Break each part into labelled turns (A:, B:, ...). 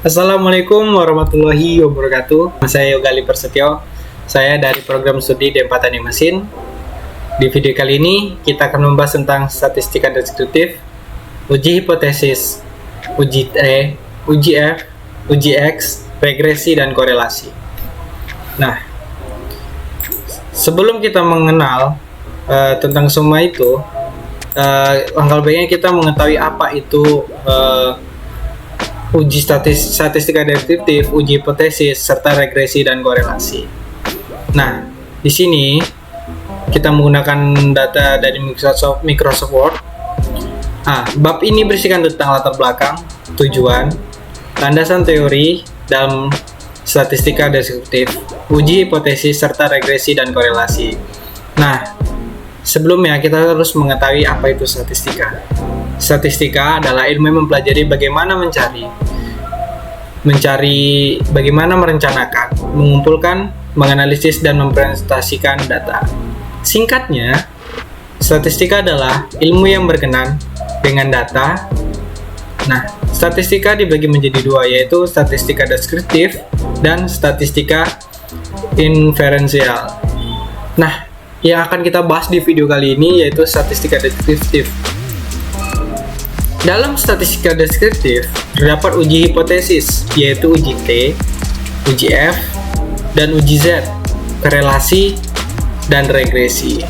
A: Assalamualaikum warahmatullahi wabarakatuh. Saya Yogali Persetio. Saya dari program studi D4 Teknik Mesin. Di video kali ini kita akan membahas tentang statistika deskriptif, uji hipotesis, uji T, uji F, uji X, regresi dan korelasi. Nah, sebelum kita mengenal tentang semua itu, langkah baiknya kita mengetahui apa itu uji statistika deskriptif, uji hipotesis, serta regresi dan korelasi. Nah, di sini kita menggunakan data dari Microsoft Word. Bab ini berisikan tentang latar belakang, tujuan, landasan teori dalam statistika deskriptif, uji hipotesis, serta regresi dan korelasi. Nah, sebelumnya kita harus mengetahui apa itu statistika. Statistika adalah ilmu yang mempelajari bagaimana mencari bagaimana merencanakan, mengumpulkan, menganalisis, dan mempresentasikan data. Singkatnya, statistika adalah ilmu yang berkenan dengan data. Nah, statistika dibagi menjadi dua, yaitu statistika deskriptif dan statistika inferensial. Nah, yang akan kita bahas di video kali ini yaitu statistika deskriptif. Dalam statistika deskriptif, terdapat uji hipotesis, yaitu uji T, uji F, dan uji Z, korelasi, dan regresi.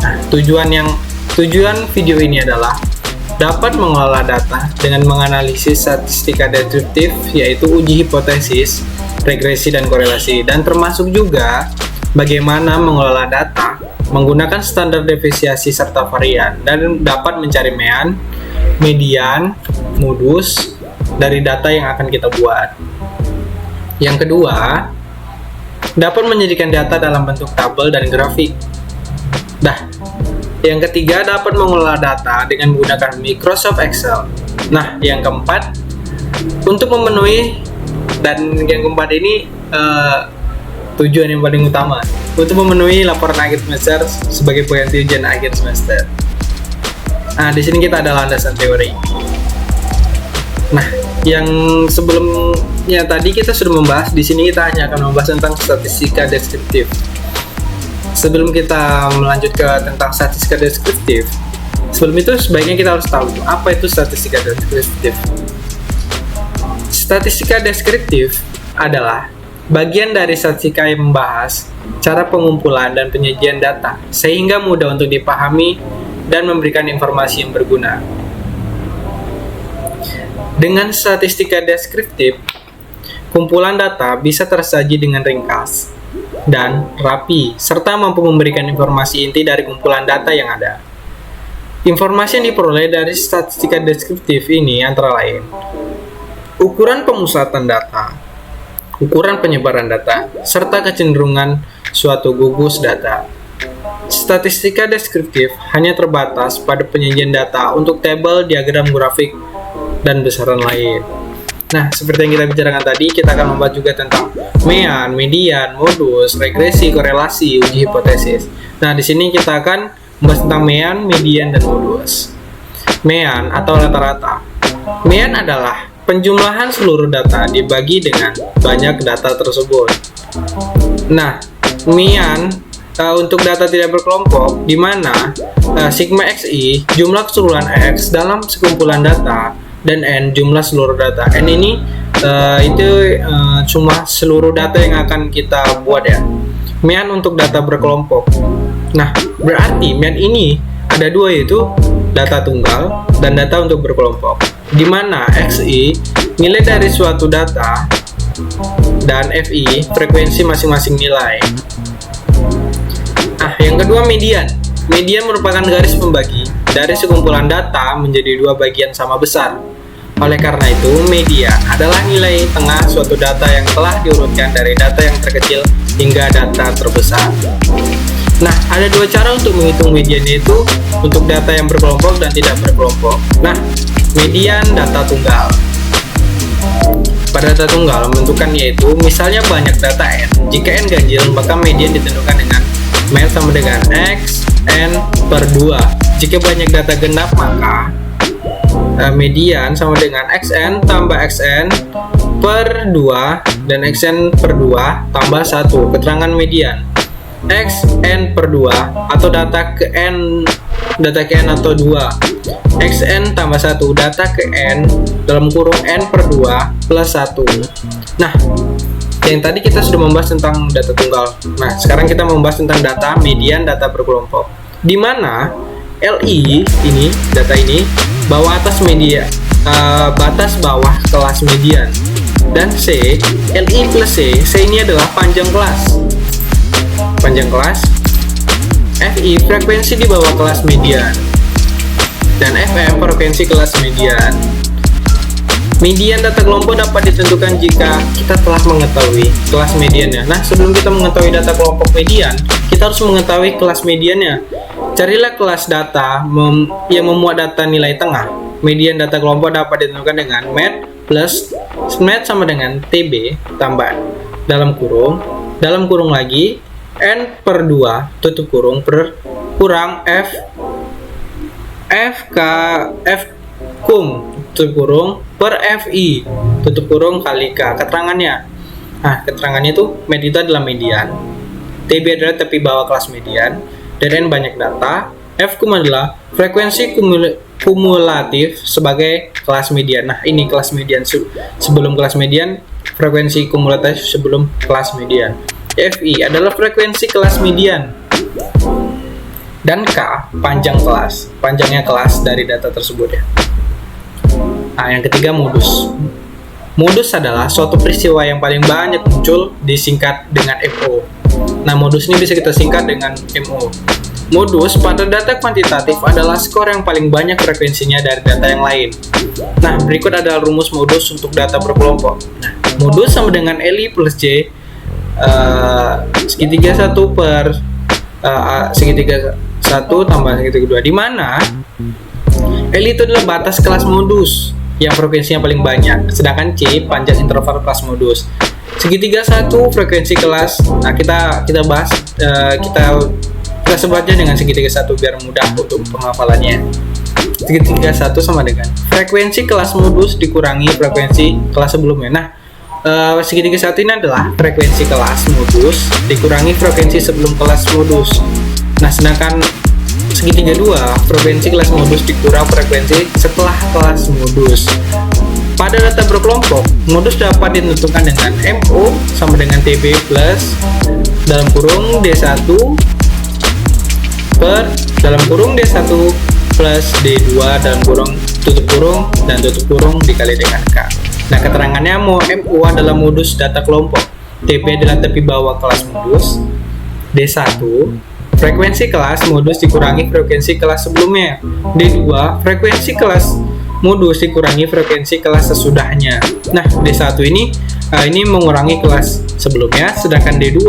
A: Nah, tujuan video ini adalah dapat mengelola data dengan menganalisis statistika deskriptif, yaitu uji hipotesis, regresi, dan korelasi, dan termasuk juga bagaimana mengelola data menggunakan standar deviasi serta varian, dan dapat mencari median, modus dari data yang akan kita buat. Yang kedua, dapat menjadikan data dalam bentuk tabel dan grafik. Yang ketiga, dapat mengelola data dengan menggunakan Microsoft Excel. Nah, yang keempat, untuk memenuhi, dan yang keempat ini tujuan yang paling utama, untuk memenuhi laporan akhir semester sebagai pengganti ujian akhir semester. Nah, di sini kita ada landasan teori. Nah, yang sebelumnya tadi kita sudah membahas, di sini kita hanya akan membahas tentang statistika deskriptif. Sebelum kita melanjut ke tentang statistika deskriptif, sebelum itu sebaiknya kita harus tahu apa itu statistika deskriptif. Statistika deskriptif adalah bagian dari statistika yang membahas cara pengumpulan dan penyajian data sehingga mudah untuk dipahami dan memberikan informasi yang berguna. Dengan statistika deskriptif, kumpulan data bisa tersaji dengan ringkas dan rapi, serta mampu memberikan informasi inti dari kumpulan data yang ada. Informasi yang diperoleh dari statistika deskriptif ini antara lain ukuran pemusatan data, ukuran penyebaran data, serta kecenderungan suatu gugus data. Statistika deskriptif hanya terbatas pada penyajian data untuk tabel, diagram, grafik, dan besaran lain. Nah, seperti yang kita bicarakan tadi, kita akan membahas juga tentang median, modus, regresi, korelasi, uji hipotesis. Nah, di sini kita akan membahas tentang median, dan modus. Atau rata-rata. Adalah penjumlahan seluruh data dibagi dengan banyak data tersebut. Nah, untuk data tidak berkelompok, di mana sigma xi jumlah keseluruhan x dalam sekumpulan data dan n jumlah seluruh data. N ini cuma seluruh data yang akan kita buat ya. Untuk data berkelompok. Nah, berarti ini ada dua, yaitu data tunggal dan data untuk berkelompok. Di mana xi nilai dari suatu data dan fi frekuensi masing-masing nilai. Yang kedua, median. Median merupakan garis pembagi dari sekumpulan data menjadi dua bagian sama besar. Oleh karena itu, median adalah nilai tengah suatu data yang telah diurutkan dari data yang terkecil hingga data terbesar. Nah, ada dua cara untuk menghitung median, yaitu untuk data yang berkelompok dan tidak berkelompok. Nah, median data tunggal. Pada data tunggal menentukan, yaitu misalnya banyak data n. Jika n ganjil, maka median ditentukan dengan sama dengan x n per 2. Jika banyak data genap, maka median sama dengan xn tambah xn per 2 dan xn per 2 tambah 1. Keterangan median xn per 2 atau data ke n atau 2, xn tambah 1 data ke n dalam kurung n per 2 plus 1. Nah, yang tadi kita sudah membahas tentang data tunggal. Nah, sekarang kita membahas tentang data median data berkelompok, di mana LI ini, data ini bawah atas media, batas bawah kelas median, dan C, LI plus C ini adalah panjang kelas, FI frekuensi di bawah kelas median, dan FM frekuensi kelas median. Median data kelompok dapat ditentukan jika kita telah mengetahui kelas mediannya. Nah, sebelum kita mengetahui data kelompok median, kita harus mengetahui kelas mediannya. Carilah kelas data yang memuat data nilai tengah. Median data kelompok dapat ditentukan dengan MET plus MET sama dengan TB tambah dalam kurung lagi N per 2 tutup kurung per kurang F kum tutup kurung per FI tutup kurung kali K. Keterangannya, keterangannya itu MET itu adalah median, TB adalah tepi bawah kelas median, dan N banyak data, F kum adalah frekuensi kumulatif sebagai kelas median. Nah, ini kelas median sebelum kelas median, frekuensi kumulatif sebelum kelas median. FI adalah frekuensi kelas median, dan K panjangnya kelas dari data tersebut ya. Nah, yang ketiga modus. Modus adalah suatu peristiwa yang paling banyak muncul disingkat dengan MO. Nah, modus ini bisa kita singkat dengan MO. Modus pada data kuantitatif adalah skor yang paling banyak frekuensinya dari data yang lain. Nah, berikut adalah rumus modus untuk data berkelompok. Nah, modus sama dengan LI plus J segitiga 1 per segitiga 1 tambah segitiga 2, di mana LI itu adalah batas kelas modus yang frekuensinya paling banyak, sedangkan C panjang interval kelas modus. Segitiga 1 frekuensi kelas. Nah, kita bahas kita sebutnya dengan segitiga 1 biar mudah untuk penghafalannya. Segitiga 1 sama dengan frekuensi kelas modus dikurangi frekuensi kelas sebelumnya. Nah, segitiga 1 ini adalah frekuensi kelas modus dikurangi frekuensi sebelum kelas modus. Nah, sedangkan segitiga 2 frekuensi kelas modus dikurang frekuensi setelah kelas modus. Pada data berkelompok, modus dapat ditentukan dengan MO sama dengan TB plus dalam kurung D1 per dalam kurung D1 plus D2 dalam kurung tutup kurung dan tutup kurung dikali dengan K. Nah, keterangannya MO adalah modus data kelompok, TB adalah tepi bawah kelas modus, D1 frekuensi kelas modus dikurangi frekuensi kelas sebelumnya, D2 frekuensi kelas modus dikurangi frekuensi kelas sesudahnya. Nah, D1 ini mengurangi kelas sebelumnya, sedangkan D2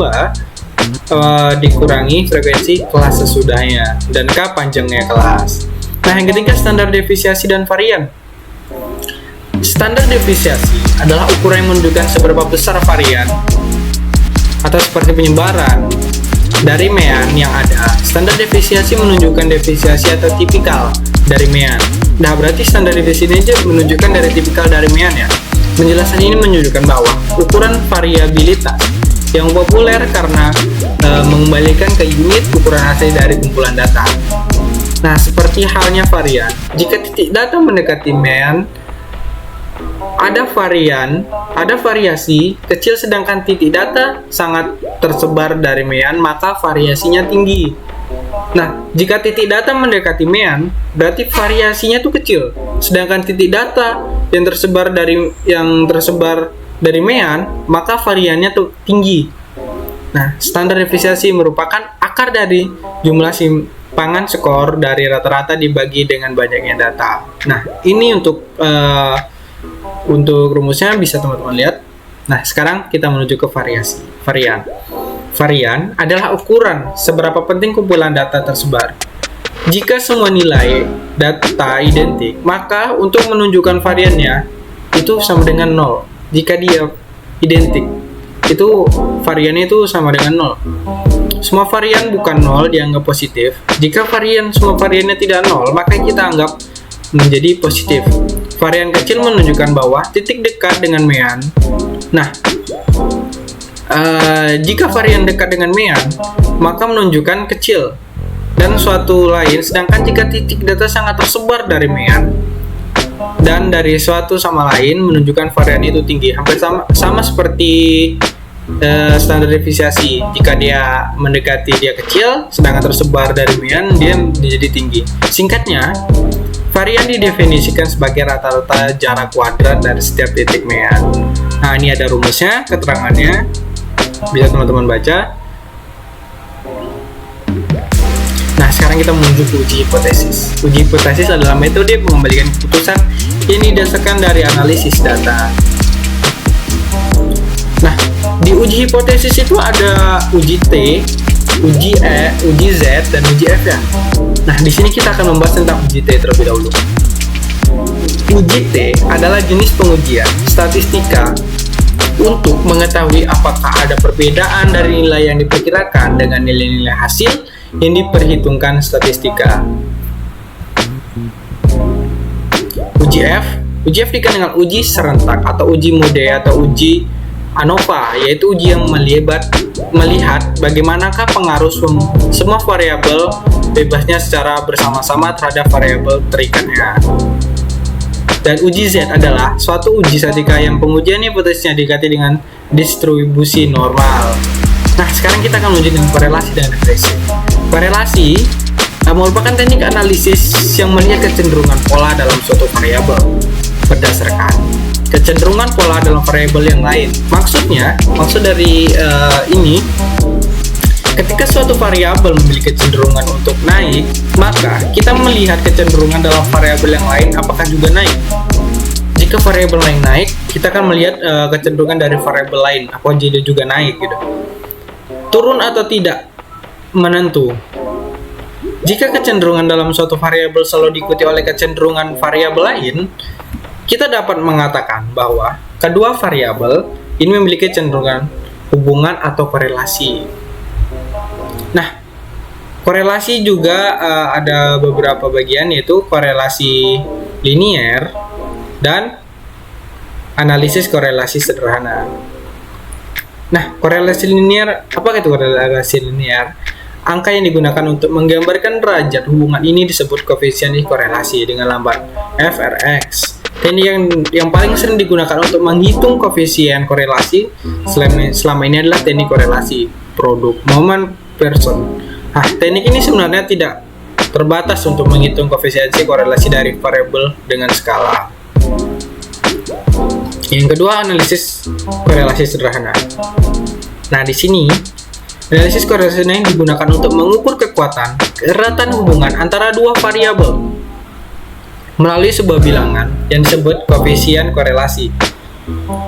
A: dikurangi frekuensi kelas sesudahnya, dan K panjangnya kelas. Nah, yang ketiga, standar deviasi dan varian. Standar deviasi adalah ukuran yang menunjukkan seberapa besar varian atau seperti penyebaran dari mean yang ada. Standar deviasi menunjukkan deviasi atau tipikal dari mean. Nah, berarti standar deviasi ini aja menunjukkan dari tipikal dari mean ya. Penjelasan ini menunjukkan bahwa ukuran variabilitas yang populer karena mengembalikan ke unit ukuran asli dari kumpulan data. Nah, seperti halnya varian, jika titik data mendekati mean, ada variasi kecil, sedangkan titik data sangat tersebar dari mean, maka variasinya tinggi. Nah, jika titik data mendekati mean, berarti variasinya itu kecil, sedangkan titik data yang tersebar dari mean, maka variannya tuh tinggi. Nah, standar deviasi merupakan akar dari jumlah simpangan skor dari rata-rata dibagi dengan banyaknya data. Nah, ini untuk rumusnya bisa teman-teman lihat. Nah, sekarang kita menuju ke varian. Varian adalah ukuran seberapa penting kumpulan data tersebar. Jika semua nilai data identik, maka untuk menunjukkan variannya itu sama dengan 0. Jika dia identik, itu variannya itu sama dengan 0. Semua varian bukan 0 dianggap positif. Jika semua variannya tidak 0, maka kita anggap menjadi positif. Varian kecil menunjukkan bahwa titik dekat dengan mean. Nah, jika varian dekat dengan mean, maka menunjukkan kecil dan suatu lain, sedangkan jika titik data sangat tersebar dari mean dan dari suatu sama lain, menunjukkan varian itu tinggi. Hampir sama seperti standar deviasi. Jika dia mendekati dia kecil, sedangkan tersebar dari mean dia menjadi tinggi. Singkatnya, varian didefinisikan sebagai rata-rata jarak kuadrat dari setiap titik mean. Nah, ini ada rumusnya, keterangannya bisa teman-teman baca. Nah, sekarang kita menuju ke uji hipotesis. Uji hipotesis adalah metode pengembalian keputusan yang didasarkan dari analisis data. Nah, di uji hipotesis itu ada uji T, uji E, uji Z, dan uji F ya. Nah, di sini kita akan membahas tentang uji T terlebih dahulu. Uji T adalah jenis pengujian statistika untuk mengetahui apakah ada perbedaan dari nilai yang diperkirakan dengan nilai-nilai hasil yang diperhitungkan statistika. Uji F dikenal dengan uji serentak atau uji mode atau uji ANOVA, yaitu uji yang melihat bagaimanakah pengaruh semua variabel bebasnya secara bersama-sama terhadap variabel terikatnya. Dan uji Z adalah suatu uji statistika yang pengujian hipotesisnya diganti dengan distribusi normal. Nah, sekarang kita akan menuju dengan korelasi dan regresi. Korelasi merupakan teknik analisis yang melihat kecenderungan pola dalam suatu variabel berdasarkan kecenderungan pola dalam variabel yang lain. Maksud dari ini, ketika suatu variabel memiliki kecenderungan untuk naik, maka kita melihat kecenderungan dalam variabel yang lain apakah juga naik. Jika variabel lain naik, kita akan melihat kecenderungan dari variabel lain apakah juga naik gitu. Turun atau tidak menentu. Jika kecenderungan dalam suatu variabel selalu diikuti oleh kecenderungan variabel lain, kita dapat mengatakan bahwa kedua variabel ini memiliki kecenderungan hubungan atau korelasi. Nah, korelasi juga ada beberapa bagian, yaitu korelasi linier dan analisis korelasi sederhana. Nah, korelasi linier, apa itu korelasi linier? Angka yang digunakan untuk menggambarkan derajat hubungan ini disebut koefisien korelasi dengan lambat f(r(x). Teknik yang paling sering digunakan untuk menghitung koefisien korelasi selama ini adalah teknik korelasi produk moment person. Nah, teknik ini sebenarnya tidak terbatas untuk menghitung koefisien korelasi dari variabel dengan skala. Yang kedua, analisis korelasi sederhana. Nah, di sini analisis korelasi yang digunakan untuk mengukur kekuatan keratan hubungan antara dua variabel melalui sebuah bilangan yang disebut koefisien korelasi.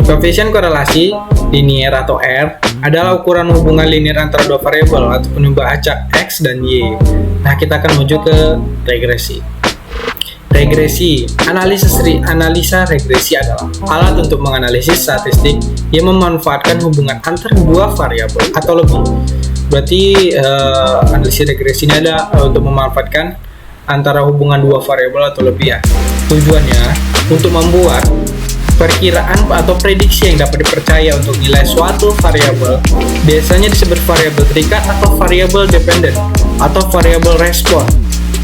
A: Koefisien korelasi linier atau R adalah ukuran hubungan linier antara dua variabel atau penambah acak X dan Y. Nah, kita akan menuju ke regresi. Analisa regresi adalah alat untuk menganalisis statistik yang memanfaatkan hubungan antar dua variabel atau lebih. Berarti analisis regresi ini ada untuk memanfaatkan antara hubungan dua variabel atau lebih ya. Tujuannya untuk membuat perkiraan atau prediksi yang dapat dipercaya untuk nilai suatu variabel, biasanya disebut variabel terikat atau variabel dependent atau variabel respon.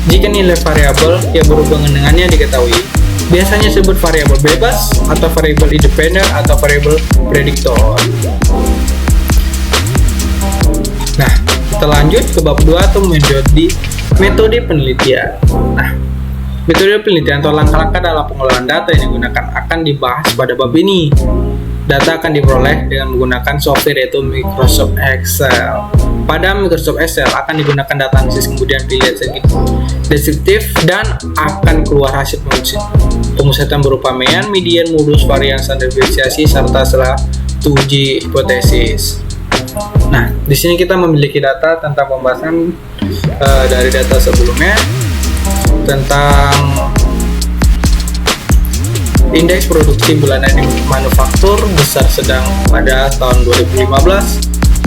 A: Jika nilai variabel yang berhubungan dengannya diketahui, biasanya disebut variabel bebas atau variabel independen atau variabel prediktor. Nah, kita lanjut ke bab 2 atau metode penelitian. Nah, metode penelitian atau langkah-langkah dalam pengelolaan data yang digunakan akan dibahas pada bab ini. Data akan diperoleh dengan menggunakan software yaitu Microsoft Excel. Pada Microsoft Excel akan digunakan data analisis, kemudian pilihan deskriptif, dan akan keluar hasil pemusatan berupa mean, median, modus, varian, standar deviasi, serta suatu uji hipotesis. Nah, di sini kita memiliki data tentang pembahasan dari data sebelumnya tentang indeks produksi bulanan manufaktur besar sedang pada tahun 2015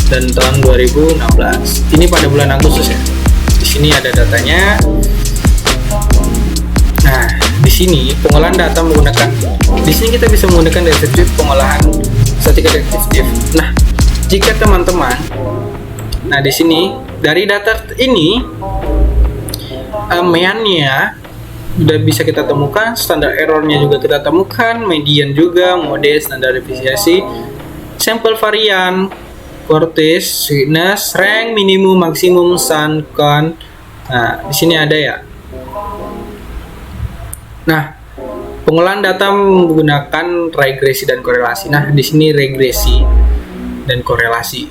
A: dan tahun 2016. Ini pada bulan Agustus ya. Di sini ada datanya. Nah, di sini pengolahan data menggunakan, di sini kita bisa menggunakan deskriptif pengolahan statistika deskriptif. Nah, jika teman-teman, nah di sini dari data ini meannya udah bisa kita temukan, standar errornya juga kita temukan, median juga, mode, standar deviasi, sampel varian, Cortis, sweetness, rank, minimum, maksimum, sun, con. Nah, di sini ada ya. Nah, pengolahan data menggunakan regresi dan korelasi. Nah, di sini regresi dan korelasi.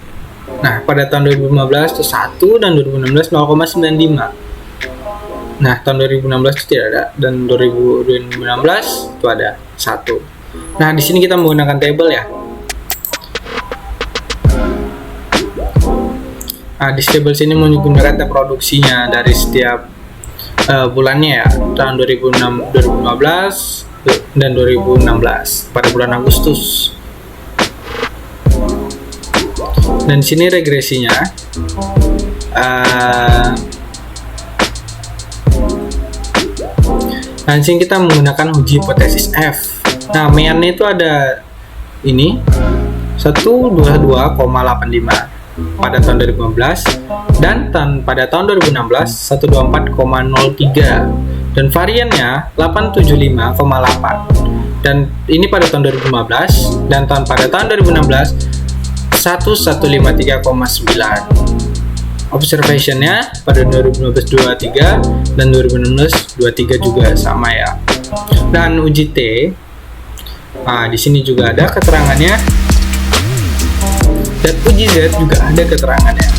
A: Nah, pada tahun 2015 itu 1 dan 2016 0,95. Nah, tahun 2016 itu tidak ada dan 2016 itu ada 1. Nah, di sini kita menggunakan table ya. Nah, di table sini menggunakan data produksinya dari setiap bulannya ya, tahun 2015 dan 2016 pada bulan Agustus. Dan di sini regresinya nah, di sini kita menggunakan uji hipotesis F. Nah, meannya itu ada ini 122,85 pada tahun 2015 dan pada tahun 2016 124,03 dan variannya 875,8 dan ini pada tahun 2015 dan pada tahun 2016 1153,9. Observationnya pada 2015 23 dan 2016 23 juga sama ya. Dan uji T, nah di sini juga ada keterangannya. Dan uji Z juga ada keterangannya.